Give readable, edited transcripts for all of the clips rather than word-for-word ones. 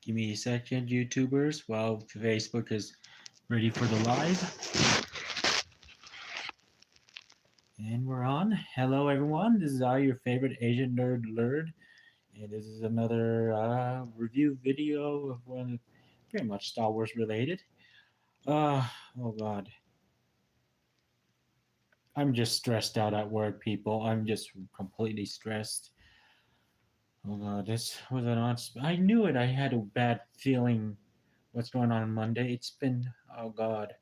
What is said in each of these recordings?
Give me a second, YouTubers, while Facebook is ready for the live. And we're on. Hello, everyone. This is I, your favorite Asian nerd Lurd, and this is another review video of one pretty much Star Wars related. Uh, oh God, I'm just stressed out at work, people. I'm just completely stressed. Oh God, this was an on. I knew it. I had a bad feeling. What's going on Monday? It's been. Oh God,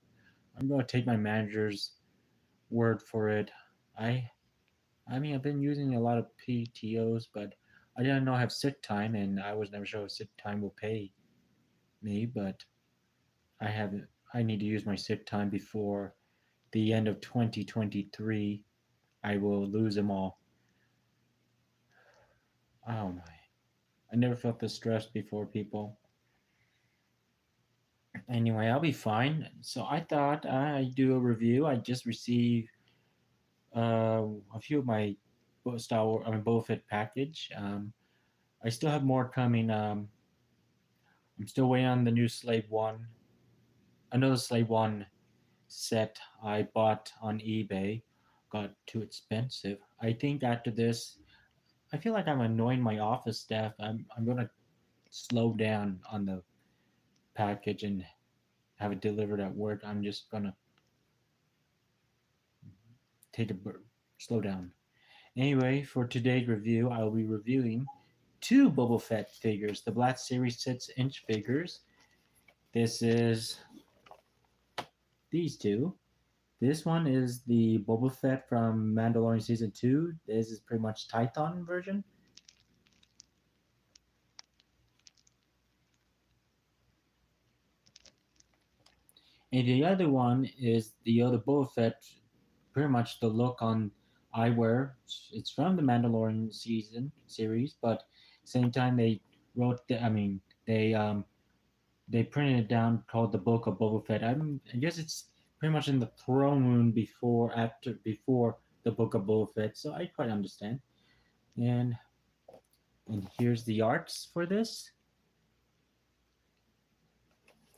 I'm gonna take my manager's word for it. I I mean I've been using a lot of PTOs, but I didn't know I have sick time, and I was never sure if sick time will pay me. But I haven't. I need to use my sick time before the end of 2023. I will lose them all. Oh my! I never felt this stressed before, people. Anyway, I'll be fine. So I thought I'd do a review. I just received a few of my Boba Fett package. I still have more coming. I'm still waiting on the new Slave One. Another Slave One set I bought on eBay got too expensive. I think after this, I feel like I'm annoying my office staff. I'm gonna slow down on the package and have it delivered at work. I'm just gonna take a slow down. Anyway, for today's review, I will be reviewing two Boba Fett figures, the Black Series 6-inch figures. This is these two. This one is the Boba Fett from Mandalorian Season 2. This is pretty much Tython version. And the other one is the other Boba Fett, pretty much the look on eyewear. It's from the Mandalorian season series, but same time they wrote the, I mean, they printed it down called the Book of Boba Fett. I guess it's pretty much in the throne room before the Book of Boba Fett, so I quite understand. And and here's the arts for this.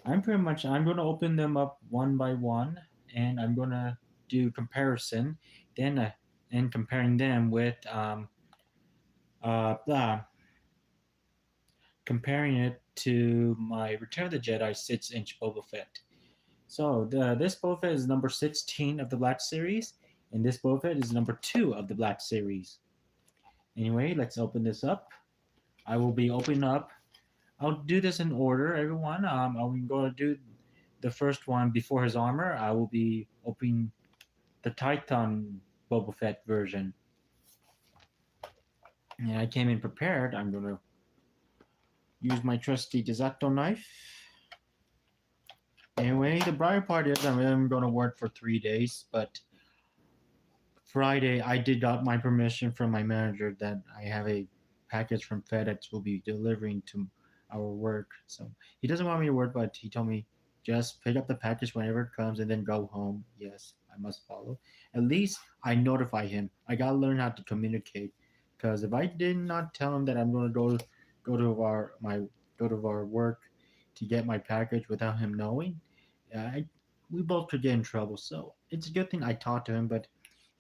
I'm gonna open them up one by one, and I'm gonna do comparison, then and comparing them with uh, uh comparing it to my Return of the Jedi 6-inch Boba Fett. So this Boba Fett is number 16 of the Black Series, and this Boba Fett is number 2 of the Black Series. Anyway, let's open this up. I will be opening up. I'll do this in order, everyone. I'm going to do the first one before his armor. I will be opening the Tython Boba Fett version. And I came in prepared. I'm going to use my trusty Desato knife. Anyway, the brighter part is I'm going to work for 3 days, but Friday I did got my permission from my manager that I have a package from FedEx will be delivering to our work. So he doesn't want me to work, but he told me just pick up the package whenever it comes and then go home. Yes, I must follow. At least I notify him. I gotta learn how to communicate, because if I did not tell him that I'm gonna go to our work to get my package without him knowing, we both could get in trouble. So it's a good thing I talked to him, but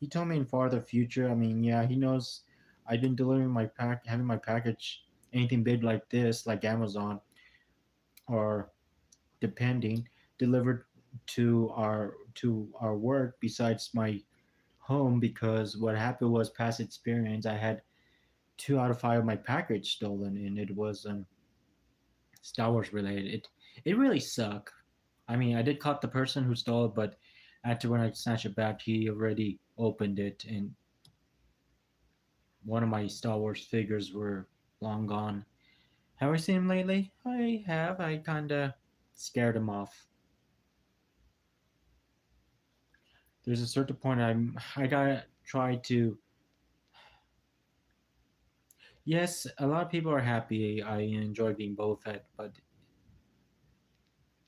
he told me in farther future. I mean, yeah, he knows I've been delivering having my package, anything big like this, like Amazon, or depending, delivered to our work besides my home. Because what happened was past experience. I had 2 out of 5 of my package stolen, and it was Star Wars related. It really sucked. I mean, I did caught the person who stole it, but after when I snatched it back, he already opened it, and one of my Star Wars figures were long gone. Have I seen him lately? I have. I kinda scared him off. There's a certain point I gotta try to. Yes, a lot of people are happy. I enjoy being Boba Fett, but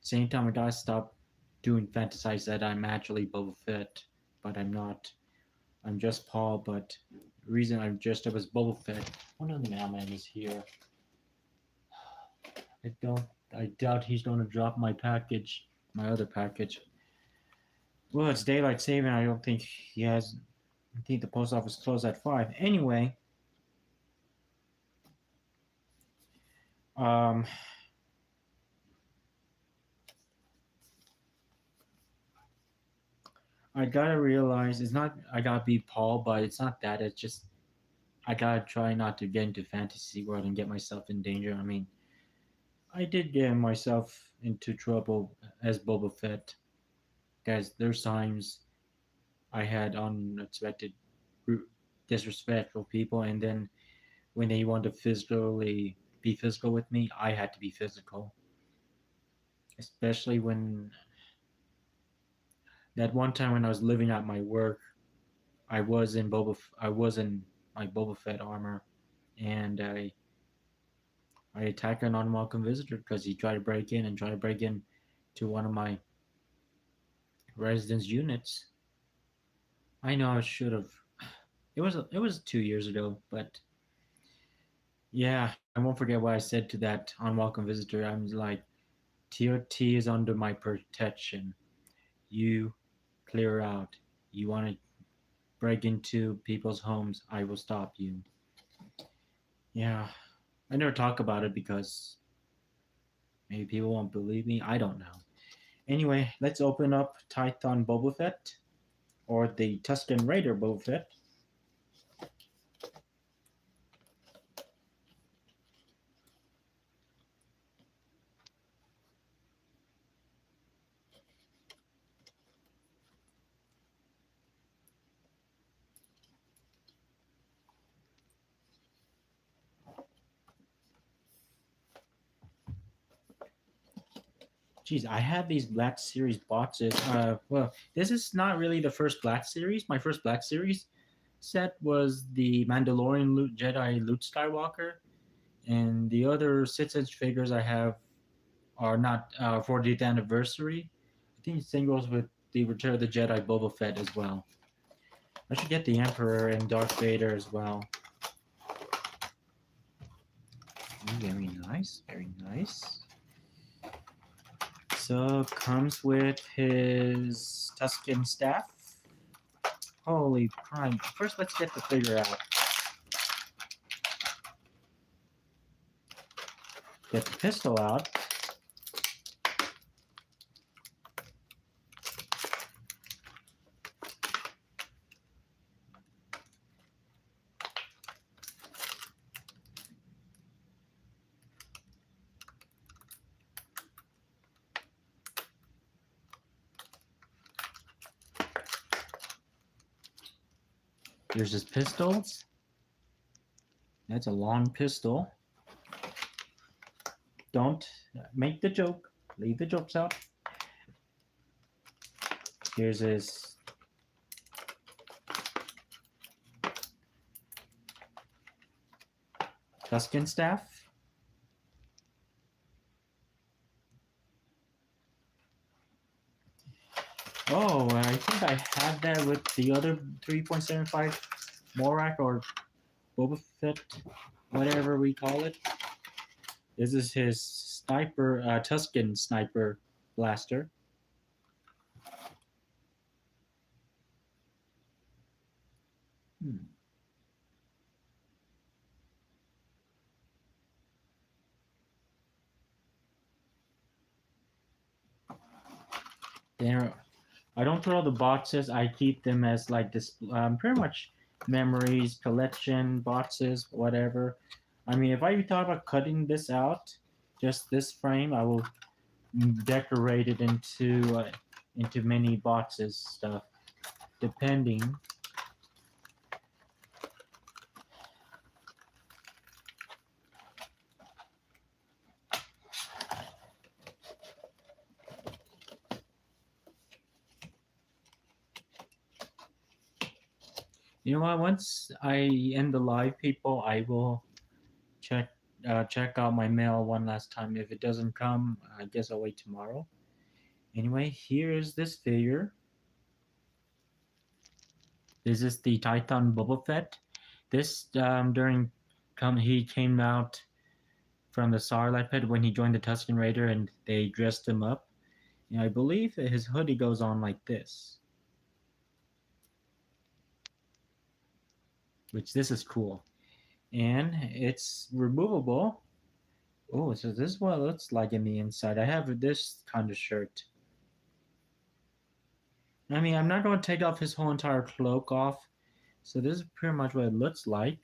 same time I gotta stop doing fantasize that I'm actually Boba Fett, but I'm not. I'm just Paul, but the reason I'm dressed up as Boba Fett. One of the mailman is here. I don't. I doubt he's gonna drop my package, my other package. Well, it's daylight saving. I don't think he has. I think the post office closed at 5. Anyway, um, I gotta realize it's not. I gotta be Paul, but it's not that. It's just I gotta try not to get into fantasy world and get myself in danger. I mean, I did get myself into trouble as Boba Fett. Guys, there's times I had unexpected disrespectful people, and then when they want to physically be physical with me, I had to be physical. Especially when that one time when I was living at my work, I was in my Boba Fett armor, and I attacked an unwelcome visitor because he tried to break in and try to break in to one of my residence units. I know I should have. It was 2 years ago, but yeah, I won't forget what I said to that unwelcome visitor. I'm like, TOT is under my protection. You clear out. You want to break into people's homes? I will stop you. Yeah, I never talk about it because maybe people won't believe me. I don't know. Anyway, let's open up Tython Boba Fett or the Tusken Raider Boba Fett. Geez, I had these Black Series boxes. Well, this is not really the first Black Series. My first Black Series set was the Mandalorian Jedi Luke Skywalker, and the other 6-inch figures I have are not 40th anniversary. I think same goes with the Return of the Jedi Boba Fett as well. I should get the Emperor and Darth Vader as well. Very nice, very nice. So comes with his Tusken staff. Holy prime! First, let's get the figure out. Get the pistol out. Here's his pistols. That's a long pistol. Don't make the joke. Leave the jokes out. Here's his Tusken staff. Oh, I think I had that with the other 3.75 Morak or Boba Fett, whatever we call it. This is his sniper, Tusken sniper blaster. Hmm. There, I don't throw the boxes. I keep them as like this, pretty much memories, collection boxes, whatever. I mean, if I thought about cutting this out, just this frame, I will decorate it into many boxes stuff, depending. You know what? Once I end the live, people, I will check check out my mail one last time. If it doesn't come, I guess I'll wait tomorrow. Anyway, here is this figure. This is the Tython Boba Fett. This during come he came out from the Sarlacc pit when he joined the Tusken Raider and they dressed him up. And I believe his hoodie goes on like this, which this is cool. And it's removable. Oh, so this is what it looks like in the inside. I have this kind of shirt. I mean, I'm not going to take off his whole entire cloak off. So this is pretty much what it looks like.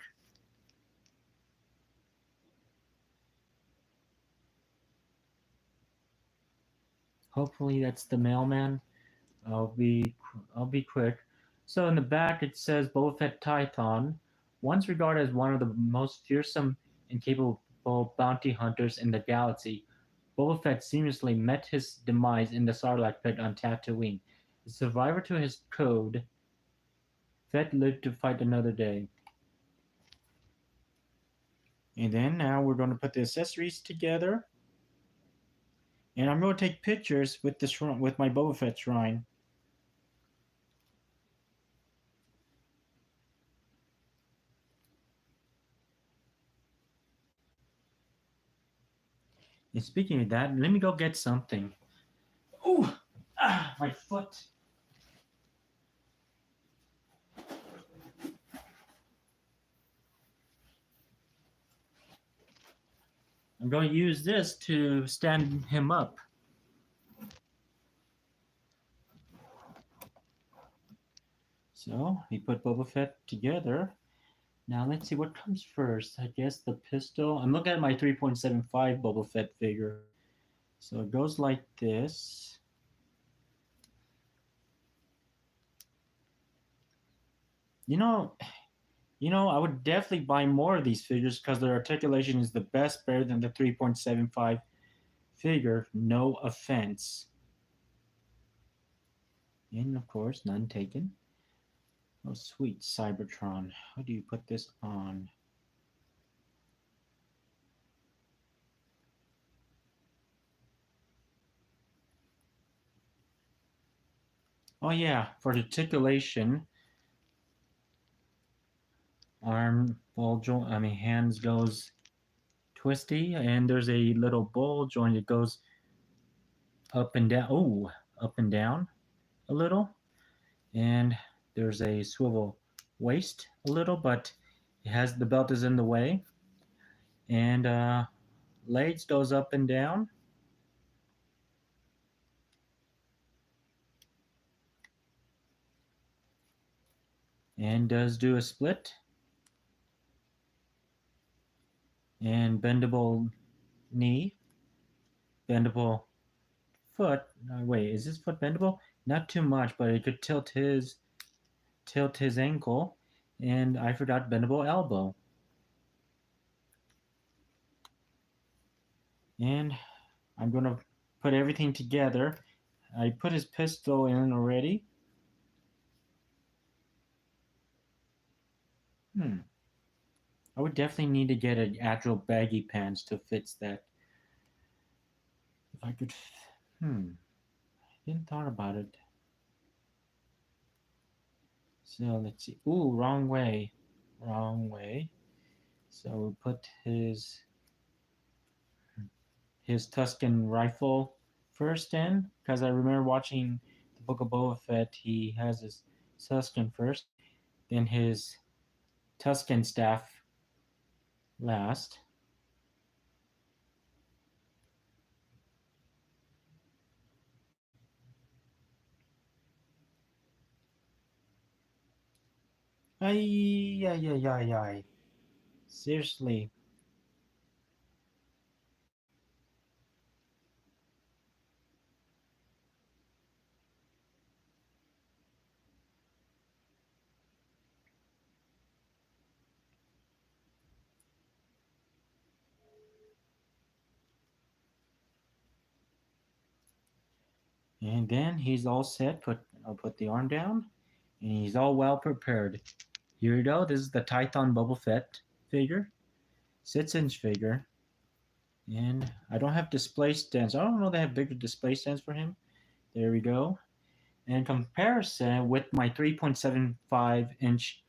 Hopefully that's the mailman. I'll be I'll be quick. So in the back it says Boba Fett Tython, once regarded as one of the most fearsome and capable bounty hunters in the galaxy. Boba Fett seamlessly met his demise in the Sarlacc pit on Tatooine. A survivor to his code, Fett lived to fight another day. And then now we're going to put the accessories together. And I'm going to take pictures with this with my Boba Fett shrine. And speaking of that, let me go get something. Ooh, my foot. I'm going to use this to stand him up. So we put Boba Fett together. Now let's see what comes first. I guess the pistol. I'm looking at my 3.75 Boba Fett figure. So it goes like this. You know, I would definitely buy more of these figures because their articulation is the best, better than the 3.75 figure. No offense. And of course, none taken. Oh, sweet Cybertron. How do you put this on? Oh yeah, for the articulation, arm ball joint. I mean, hands goes twisty, and there's a little ball joint that goes up and down. Oh, up and down a little, and there's a swivel waist a little, but it has the belt is in the way, and legs goes up and down, and does do a split and bendable knee, bendable foot. Wait, is this foot bendable? Not too much, but it could tilt his ankle, and I forgot bendable elbow. And I'm gonna put everything together. I put his pistol in already. I would definitely need to get an actual baggy pants to fit that. If I could, didn't thought about it. So let's see. Ooh, wrong way. So we'll put his Tuscan rifle first in, because I remember watching the Book of Boba Fett. He has his Tuscan first, then his Tuscan staff last. Ay, ay, ay, ay, ay. Seriously. And then he's all set. I'll put the arm down, and he's all well prepared. Here we go. This is the Tython Boba Fett figure, 6-inch figure, and I don't have display stands. I don't know they have bigger display stands for him. There we go. In comparison with my 3.75-inch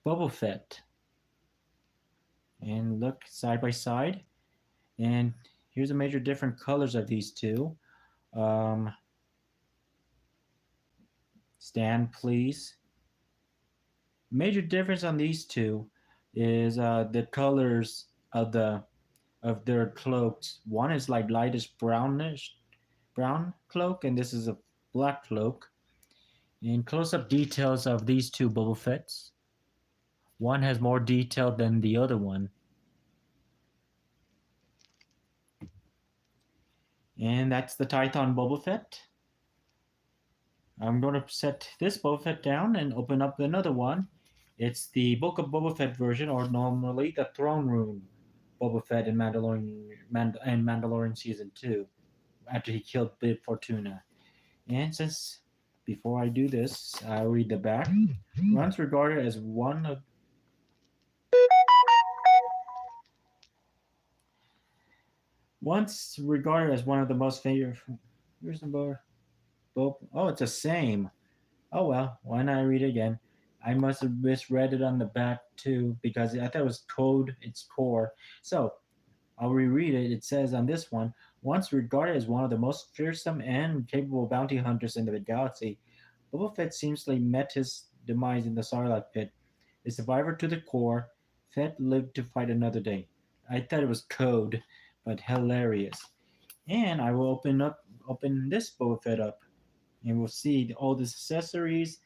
Boba Fett, And look side by side. And here's a major different colors of these two. Um, stand, please. Major difference on these two is the colors of their cloaks. One is like lightest brownish brown cloak, and this is a black cloak. And close-up details of these two Boba Fetts. One has more detail than the other one. And that's the Tython Boba Fett. I'm going to set this Boba Fett down and open up another one. It's the Book of Boba Fett version, or normally the Throne Room Boba Fett in Mandalorian Season 2, after he killed Bib Fortuna. And since before I do this, I'll read the back. Once regarded as one of the most favorite. Here's the bar. Oh, it's the same. Oh well, why not read it again? I must have misread it on the back too because I thought it was code. It's core. So I'll reread it. It says on this one, once regarded as one of the most fearsome and capable bounty hunters in the galaxy, Boba Fett seemingly met his demise in the Sarlacc pit. A survivor to the core, Fett lived to fight another day. I thought it was code, but hilarious. And I will open this Boba Fett up, and we'll see all the accessories.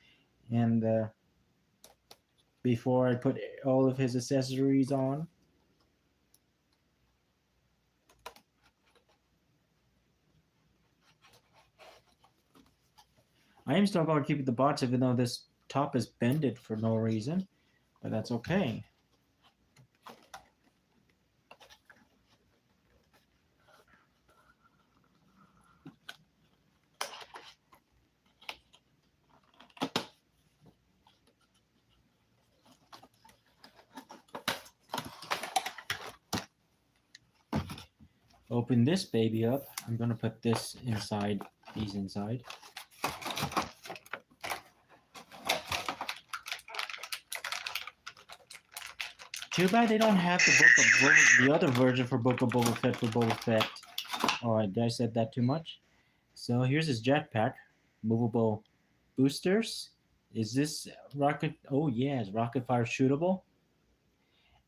And before I put all of his accessories on, I am still going to keep the box, even though this top is bended for no reason, but that's okay. Open this baby up. I'm going to put this inside, these inside. Too bad they don't have the other version for Book of Boba Fett for Boba Fett. Alright, did I said that too much? So here's his jetpack. Movable boosters. Is this rocket? Oh yes, rocket fire shootable.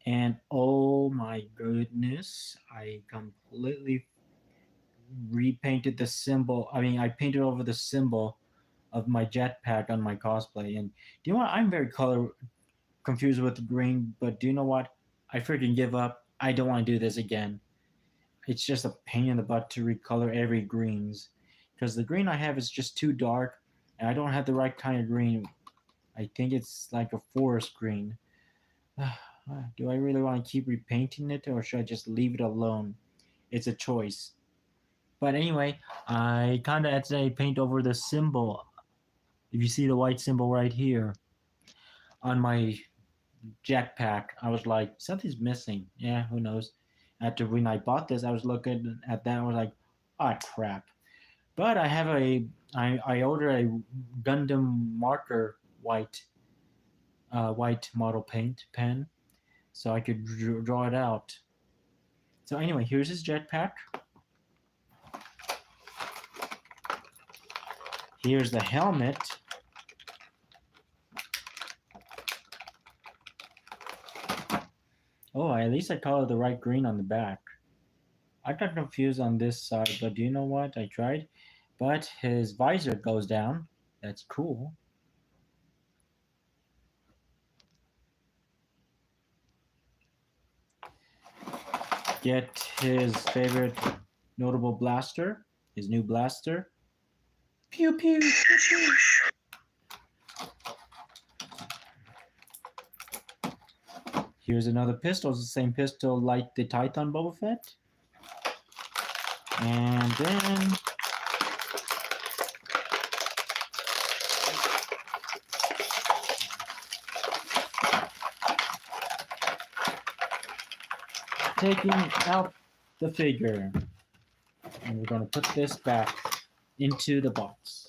And oh my goodness, I completely repainted the symbol. I mean, I painted over the symbol of my jetpack on my cosplay. And do you know what? I'm very color confused with the green, but do you know what? I freaking give up. I don't want to do this again. It's just a pain in the butt to recolor every greens because the green I have is just too dark, and I don't have the right kind of green. I think it's like a forest green. Do I really want to keep repainting it, or should I just leave it alone? It's a choice. But anyway, I kind of accidentally paint over the symbol. If you see the white symbol right here on my jetpack, I was like, something's missing. Yeah, who knows? After when I bought this, I was looking at that. I was like, ah, crap. But I ordered a Gundam marker white model paint pen, so I could draw it out. So anyway, here's his jetpack. Here's the helmet. Oh, at least I colored the right green on the back. I got confused on this side, but do you know what? I tried. But his visor goes down. That's cool. Get his favorite notable blaster, his new blaster. Pew pew pew pew. Here's another pistol. It's the same pistol like the Tython Boba Fett. And then taking out the figure. And we're going to put this back into the box.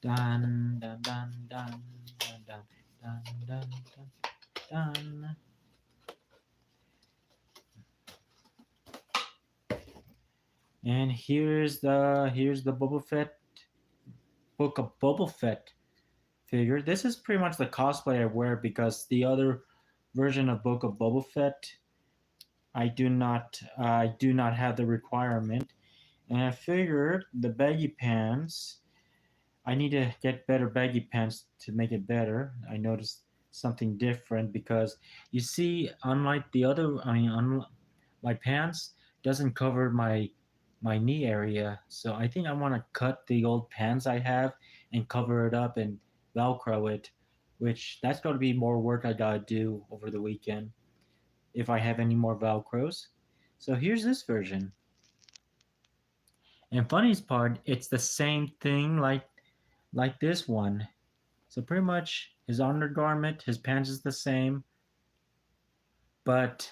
Dun dun dun dun dun dun dun dun dun dun. And here's the Boba Fett book of Boba Fett figure. This is pretty much the cosplay I wear because the other version of Book of Boba Fett I do not have the requirement. And I figured the baggy pants I need to get better baggy pants to make it better. I noticed something different because you see, unlike the other, my pants doesn't cover my knee area. So I think I want to cut the old pants I have and cover it up and Velcro it, which that's going to be more work I gotta do over the weekend if I have any more Velcros. So here's this version. And funniest part, it's the same thing like this one. So pretty much his undergarment, his pants is the same, but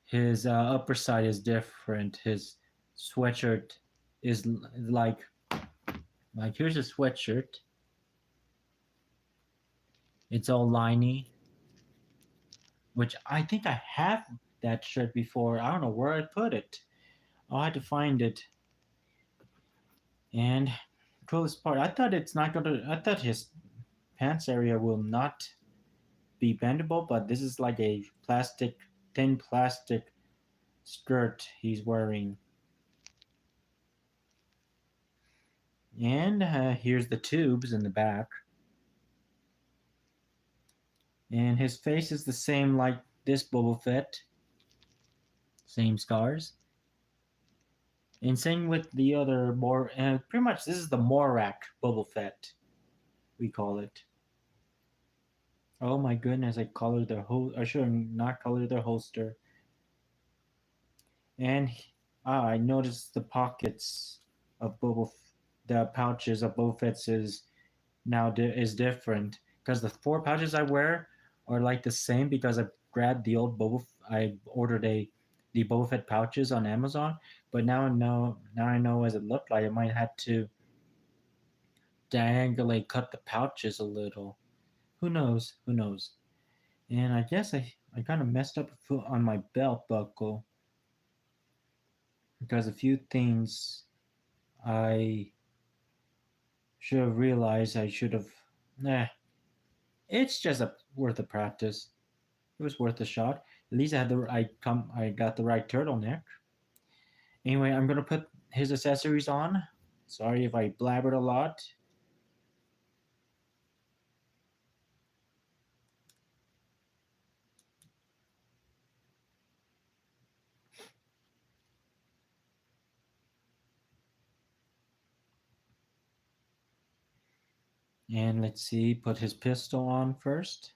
his upper side is different. His sweatshirt is like here's a sweatshirt. It's all liney, which I think I have that shirt before. I don't know where I put it. I'll have to find it. And coolest part, I thought it's not gonna. I thought his pants area will not be bendable, but this is like a thin plastic skirt he's wearing. And here's the tubes in the back. And his face is the same like this Boba Fett. Same scars. And same with the other more. Pretty much this is the Morak Boba Fett, we call it. Oh my goodness, I colored the I should have not colored the holster. And I noticed the pockets of the pouches of Boba Fett's is is different because the four pouches I wear are like the same because I grabbed the old I ordered the Boba Fett pouches on Amazon, but now I know as it looked like I might have to diagonally cut the pouches a little. Who knows? Who knows? And I guess I kind of messed up a foot on my belt buckle because a few things I should have realized I should have. Nah, it's just worth a practice. It was worth a shot. At least I got the right turtleneck. Anyway, I'm gonna put his accessories on. Sorry if I blabbered a lot. And let's see, put his pistol on first.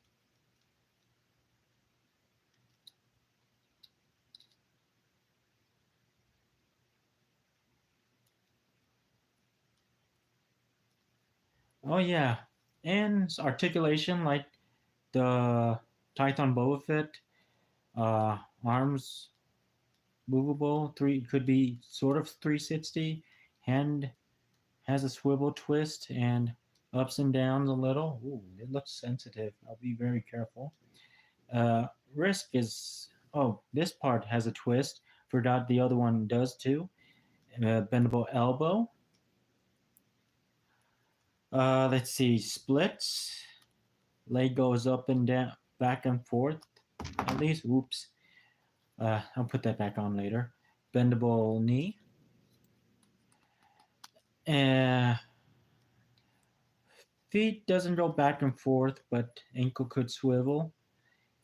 Oh yeah, and articulation like the Tython Boba Fett. Arms movable. Could be sort of 360. Hand has a swivel twist and ups and downs a little. Ooh, it looks sensitive. I'll be very careful. Risk is this part has a twist. Forgot the other one does too. Bendable elbow. Let's see. Splits. Leg goes up and down, back and forth. At least, whoops. I'll put that back on later. Bendable knee. Uh, Feet doesn't go back and forth, but ankle could swivel.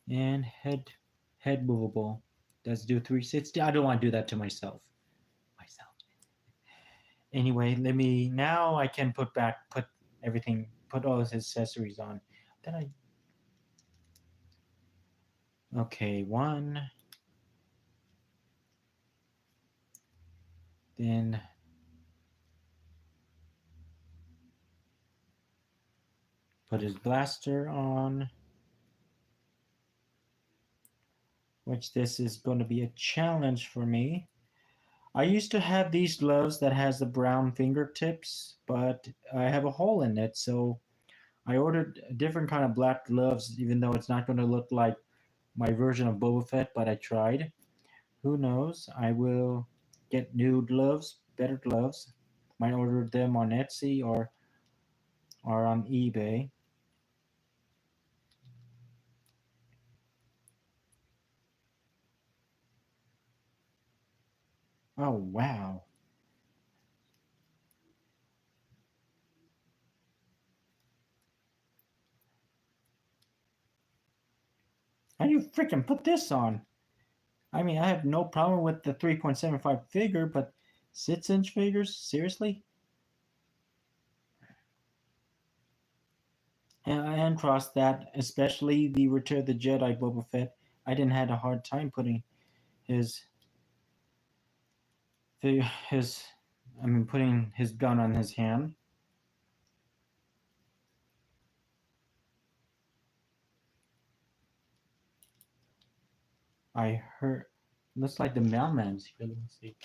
And head movable. Does do 360. I don't want to do that to myself. Anyway, let me now I can put everything put all his accessories on. Then I okay, one, then put his blaster on, which this is going to be a challenge for me. I used to have these gloves that has the brown fingertips, but I have a hole in it, so I ordered a different kind of black gloves, even though it's not going to look like my version of Boba Fett, but I tried. Who knows? I will get new gloves, better gloves. Might order them on Etsy or on eBay. Oh wow! How do you freaking put this on? I mean, I have no problem with the 3.75 figure, but 6-inch figures? Seriously? And trust that, especially the Return of the Jedi Boba Fett, I didn't had a hard time putting his his putting his gun on his hand. I heard looks like the mailman's here. Let me see.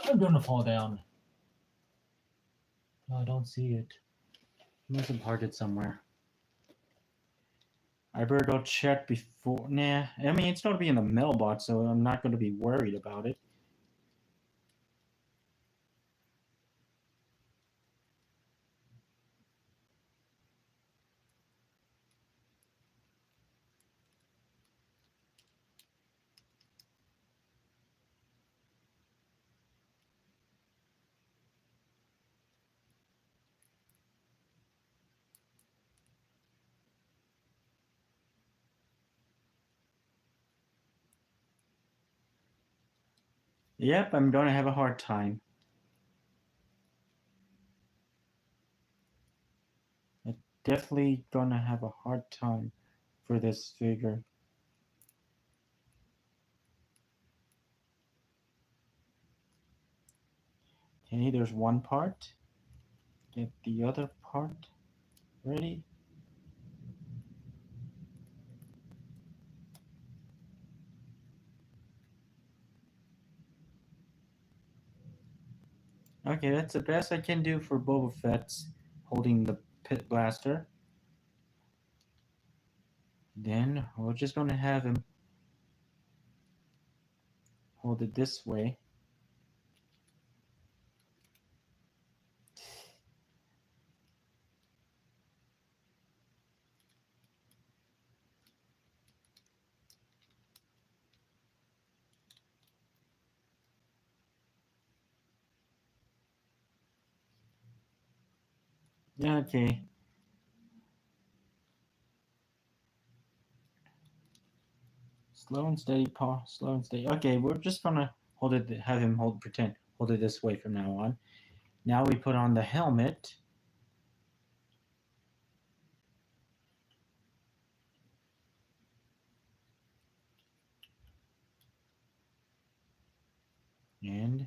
I'm gonna fall down. No, I don't see it. It must have parked it somewhere. I better go check before. Nah, I mean it's gonna be in the mailbox, so I'm not gonna be worried about it. Yep, I'm gonna have a hard time. I'm definitely gonna have a hard time for this figure. Okay, there's one part. Get the other part ready. Okay, that's the best I can do for Boba Fett's holding the pit blaster. Then we're just gonna have him hold it this way. Okay, slow and steady, paw, slow and steady. Okay, we're just gonna hold it, have him hold it this way from now on. Now we put on the helmet. And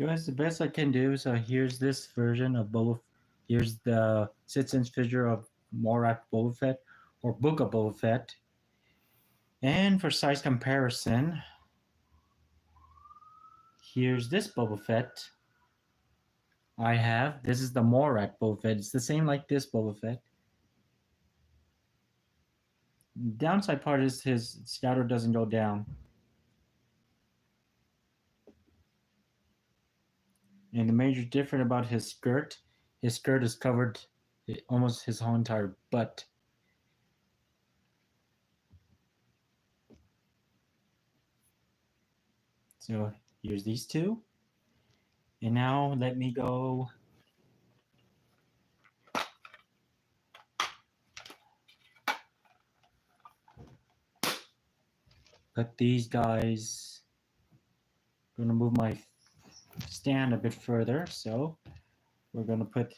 that's the best I can do. So here's this version of Boba. Here's the 6-inch figure of Morak Boba Fett or Book of Boba Fett. And for size comparison, here's this Boba Fett I have. This is the Morak Boba Fett. It's the same like this Boba Fett. Downside part is his shadow doesn't go down. And the major difference about his skirt is covered almost his whole entire butt. So here's these two. And now let me go. put these guys. Gonna move my stand a bit further, so we're gonna put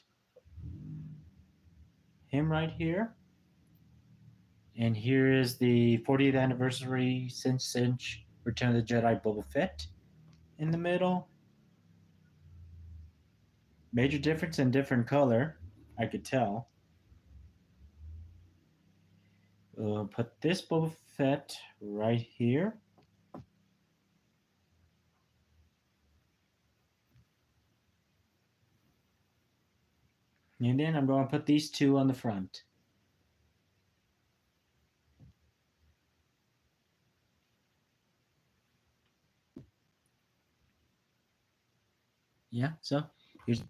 him right here. And here is the 40th anniversary Cinch Return of the Jedi Boba Fett in the middle. Major difference in different color, I could tell. We'll put this Boba Fett right here. And then I'm going to put these two on the front. Yeah, here's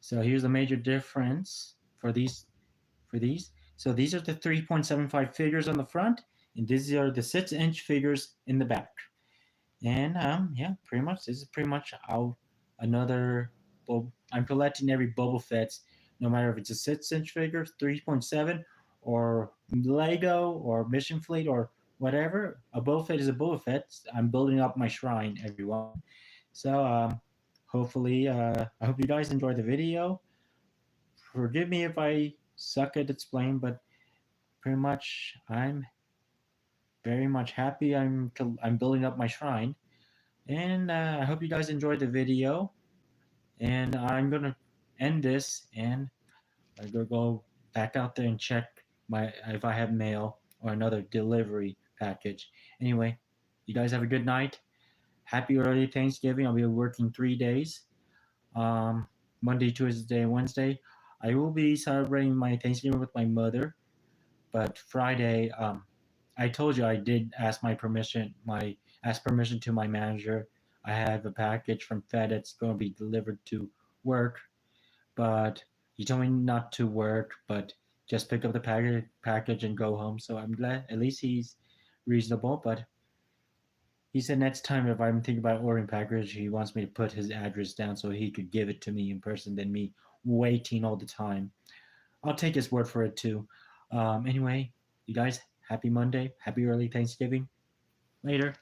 here's the major difference for these. So these are the 3.75 figures on the front, and these are the 6-inch figures in the back. And yeah, pretty much this is pretty much how another. I'm collecting every Boba Fett's, no matter if it's a 6-inch figure, 3.7, or Lego or Mission Fleet or whatever. A Boba Fett is a Boba Fett. I'm building up my shrine, everyone. So hopefully, I hope you guys enjoyed the video. Forgive me if I suck at explaining, but pretty much I'm very much happy. I'm building up my shrine. And I hope you guys enjoyed the video. And I'm gonna end this, and I'm gonna go back out there and check my if I have mail or another delivery package. Anyway, you guys have a good night. Happy early Thanksgiving. I'll be working 3 days. Um, Monday, Tuesday, Wednesday. I will be celebrating my Thanksgiving with my mother, but Friday, I told you I did ask my permission. My ask permission to my manager. I have a package from FedEx going to be delivered to work, but he told me not to work, but just pick up the package and go home. So I'm glad at least he's reasonable. But he said next time if I'm thinking about ordering package, he wants me to put his address down so he could give it to me in person than me waiting all the time. I'll take his word for it too. Anyway, you guys, happy Monday, happy early Thanksgiving. Later.